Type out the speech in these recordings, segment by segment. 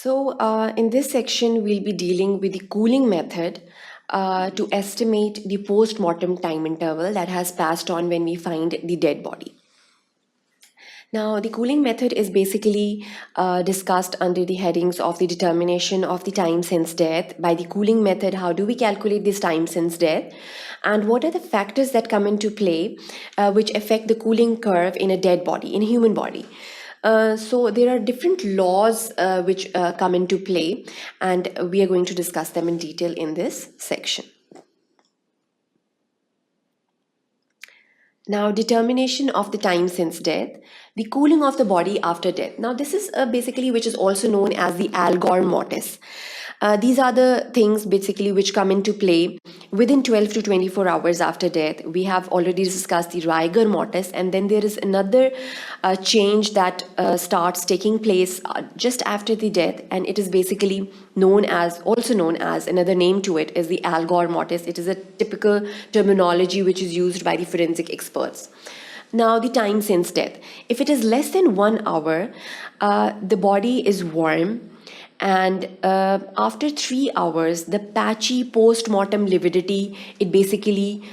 In this section, we'll be dealing with the cooling method to estimate the post-mortem time interval that has passed on when we find the dead body. Now, the cooling method is basically discussed under the headings of the determination of the time since death. By the cooling method, how do we calculate this time since death? And what are the factors that come into play which affect the cooling curve in a dead body, in a human body? So there are different laws which come into play, and we are going to discuss them in detail in this section. Now, determination of the time since death, the cooling of the body after death. Now, this is basically which is also known as the Algor mortis. These are the things basically which come into play within 12 to 24 hours after death. We have already discussed the rigor mortis, and then there is another change that starts taking place just after the death, and it is basically also known as, another name to it is the Algor mortis. It is a typical terminology which is used by the forensic experts. Now, the time since death. If it is less than 1 hour, the body is warm, and after 3 hours, the patchy post-mortem lividity, it basically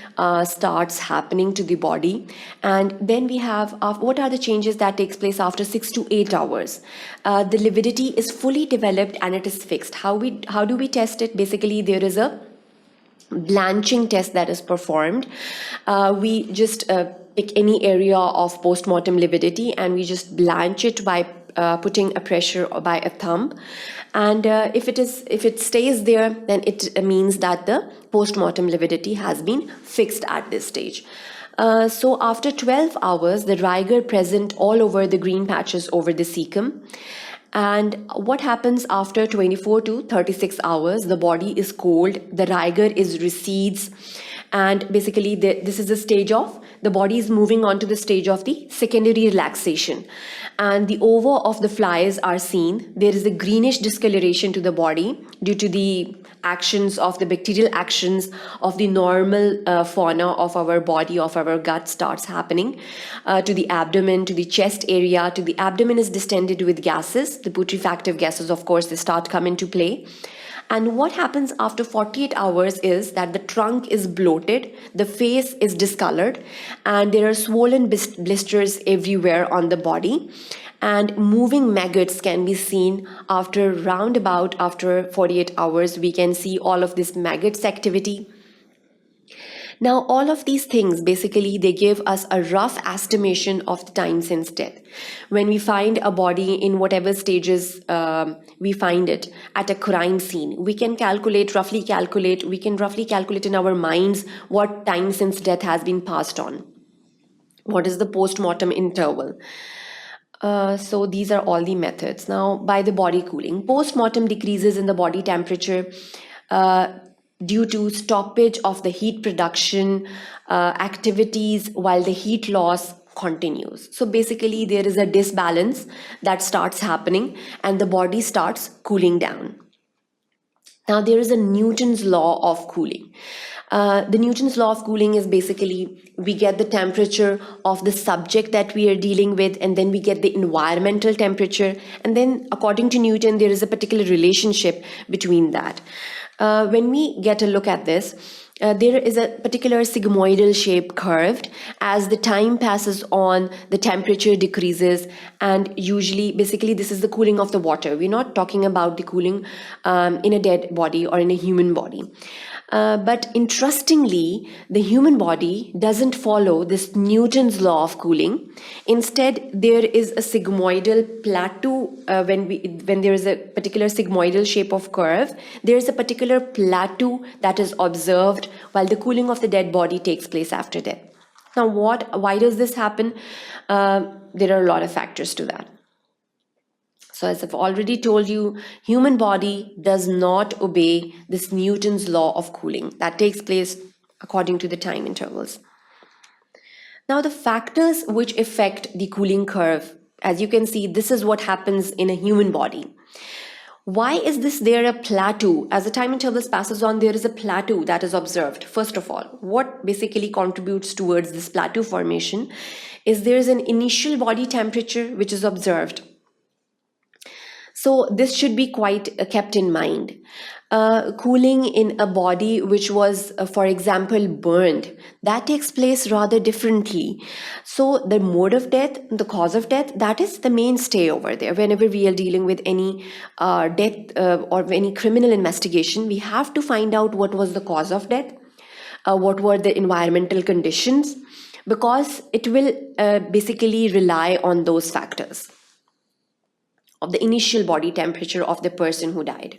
starts happening to the body. And then we have, what are the changes that takes place after 6 to 8 hours? The lividity is fully developed and it is fixed. How do we test it? Basically, there is a blanching test that is performed. We just pick any area of post-mortem lividity and we just blanch it by putting a pressure by a thumb, and if it stays there, then it means that the post-mortem lividity has been fixed at this stage. So after 12 hours, the rigor present all over the green patches over the cecum. And what happens after 24 to 36 hours? The body is cold, the rigor is recedes, and basically this is the stage of, the body is moving on to the stage of the secondary relaxation, and the ova of the flies are seen. There is a greenish discoloration to the body due to the actions of the bacterial actions of the normal fauna of our body, of our gut starts happening to the abdomen, to the chest area. To the abdomen is distended with gases, the putrefactive gases, of course, they start come into play. And what happens after 48 hours is that the trunk is bloated, the face is discolored, and there are swollen blisters everywhere on the body. And moving maggots can be seen after 48 hours. We can see all of this maggots activity. Now, all of these things, basically, they give us a rough estimation of the time since death. When we find a body in whatever stages we find it at a crime scene, we can roughly calculate in our minds what time since death has been passed on. What is the post-mortem interval? So these are all the methods. Now, by the body cooling, post-mortem decreases in the body temperature due to stoppage of the heat production activities while the heat loss continues. So basically, there is a disbalance that starts happening and the body starts cooling down. Now, there is a Newton's law of cooling. The Newton's law of cooling is basically we get the temperature of the subject that we are dealing with, and then we get the environmental temperature, and then according to Newton there is a particular relationship between that. When we get a look at this, there is a particular sigmoidal shape curved. As the time passes on, the temperature decreases, and usually, basically, this is the cooling of the water. We're not talking about the cooling in a dead body or in a human body. But interestingly, the human body doesn't follow this Newton's law of cooling. Instead, there is a sigmoidal plateau. When there is a particular sigmoidal shape of curve, there is a particular plateau that is observed while the cooling of the dead body takes place after death. Now, why does this happen? There are a lot of factors to that. So as I've already told you, human body does not obey this Newton's law of cooling that takes place according to the time intervals. Now, the factors which affect the cooling curve, as you can see, this is what happens in a human body. Why is there a plateau? As the time intervals passes on, there is a plateau that is observed. First of all, what basically contributes towards this plateau formation is there is an initial body temperature which is observed. So this should be quite kept in mind. Cooling in a body which was, for example, burned, that takes place rather differently. So the mode of death, the cause of death, that is the mainstay over there. Whenever we are dealing with any death or any criminal investigation, we have to find out what was the cause of death, what were the environmental conditions, because it will basically rely on those factors of the initial body temperature of the person who died.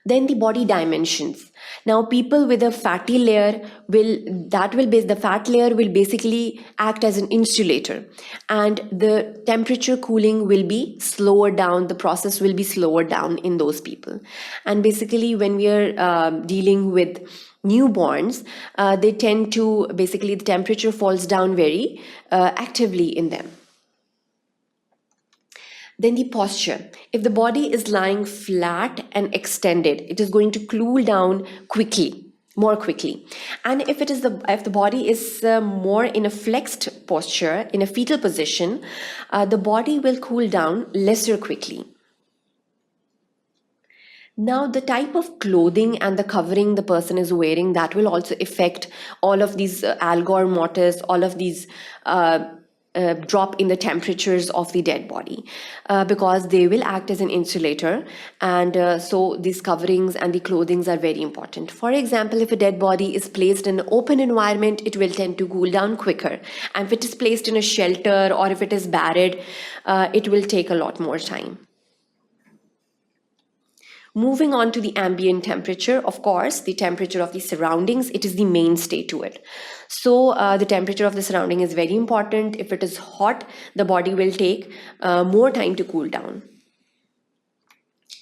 Then the body dimensions. Now, people with a fatty layer the fat layer will basically act as an insulator, and the temperature cooling will be slower down. The process will be slower down in those people. And basically, when we are dealing with newborns, they tend to basically the temperature falls down very actively in them. Then the posture. If the body is lying flat and extended, it is going to cool down more quickly. And if the body is more in a flexed posture, in a fetal position, the body will cool down lesser quickly. Now, the type of clothing and the covering the person is wearing, that will also affect all of these algor mortis, all of these drop in the temperatures of the dead body, because they will act as an insulator, and so these coverings and the clothings are very important. For example, if a dead body is placed in an open environment, it will tend to cool down quicker, and if it is placed in a shelter or if it is buried, it will take a lot more time. Moving on to the ambient temperature, of course, the temperature of the surroundings, it is the mainstay to it. So the temperature of the surrounding is very important. If it is hot, the body will take more time to cool down.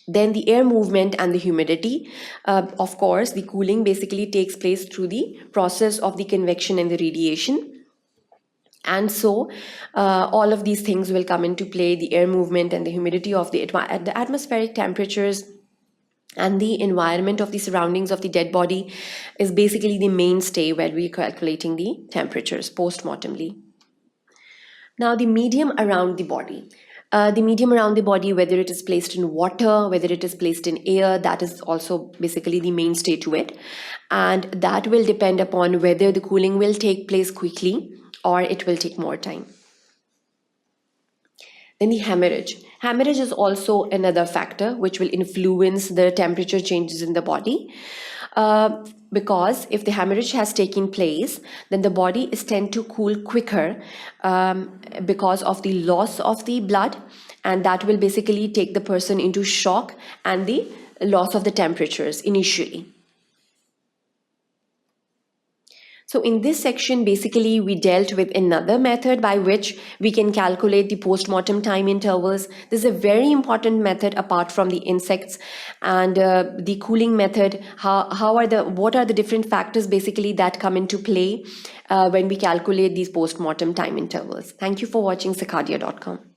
Then the air movement and the humidity. Of course, the cooling basically takes place through the process of the convection and the radiation. And so all of these things will come into play, the air movement and the humidity of the atmospheric temperatures and the environment of the surroundings of the dead body is basically the mainstay where we are calculating the temperatures post-mortemly. Now, the medium around the body. The medium around the body, whether it is placed in water, whether it is placed in air, that is also basically the mainstay to it. And that will depend upon whether the cooling will take place quickly or it will take more time. Then the hemorrhage. Hemorrhage is also another factor which will influence the temperature changes in the body. Because if the hemorrhage has taken place, then the body is tend to cool quicker because of the loss of the blood, and that will basically take the person into shock and the loss of the temperatures initially. So in this section, basically, we dealt with another method by which we can calculate the post-mortem time intervals. This is a very important method apart from the insects and the cooling method. What are the different factors basically that come into play when we calculate these post-mortem time intervals? Thank you for watching sqadia.com.